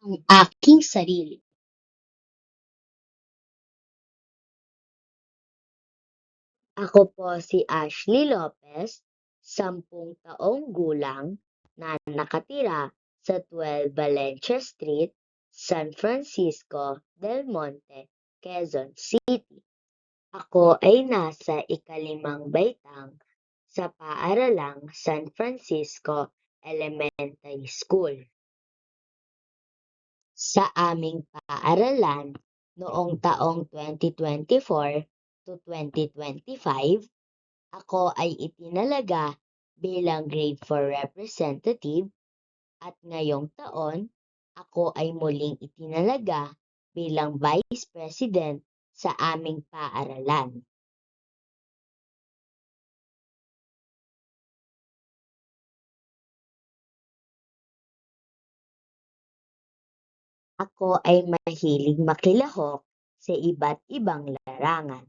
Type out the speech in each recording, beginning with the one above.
Ang aking sarili. Ako po si Ashley Lopez, 10 taong gulang na nakatira sa 12 Valencia Street, San Francisco del Monte, Quezon City. Ako ay nasa ika-5 baitang sa paaralang San Francisco Elementary School. Sa aming paaralan noong taong 2024 to 2025, ako ay itinalaga bilang Grade 4 Representative at ngayong taon, ako ay muling itinalaga bilang Vice President sa aming paaralan. Ako ay mahilig makilahok sa iba't ibang larangan.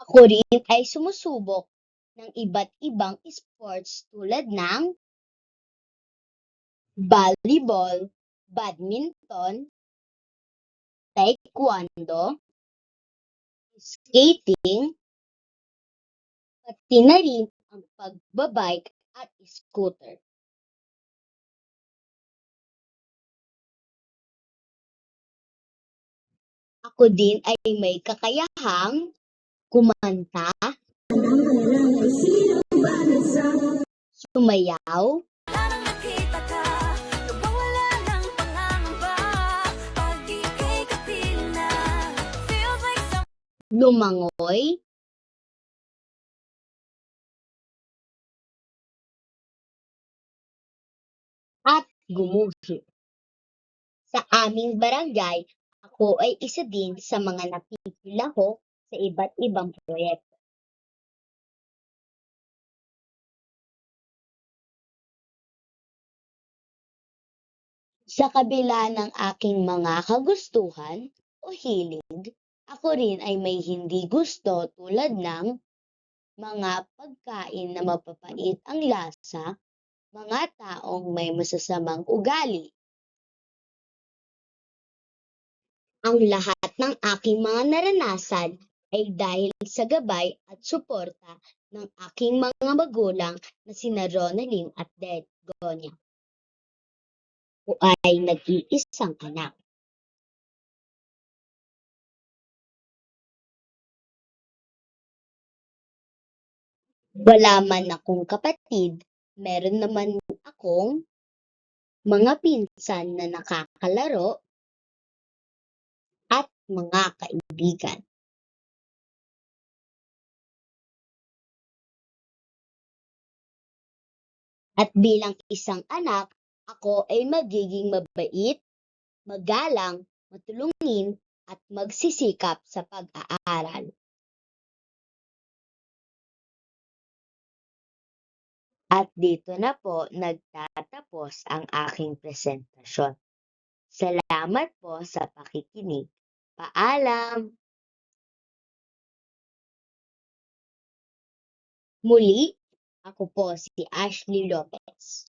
Ako rin ay sumusubok ng iba't ibang sports tulad ng volleyball, badminton, taekwondo, skating, pati na rin ang pagbabike at scooter. Ako din ay may kakayahang kumanta, sumayaw, lumangoy, at gumuhi. Sa aming barangay, ako ay isa din sa mga nakikilahok sa iba't ibang proyekto. Sa kabila ng aking mga kagustuhan o hilig, ako rin ay may hindi gusto tulad ng mga pagkain na mapapait ang lasa, mga taong may masasamang ugali. Ang lahat ng aking mga naranasan ay dahil sa gabay at suporta ng aking mga magulang na sina Ronaldine at Degonia. Ako ay nag-iisang anak. Wala man akong kapatid, meron naman akong mga pinsan na nakakalaro at mga kaibigan. At bilang isang anak, ako ay magiging mabait, magalang, matulungin, at magsisikap sa pag-aaral. At dito na po nagtatapos ang aking presentasyon. Salamat po sa pakikinig. Paalam! Muli, ako po si Ashley Lopez.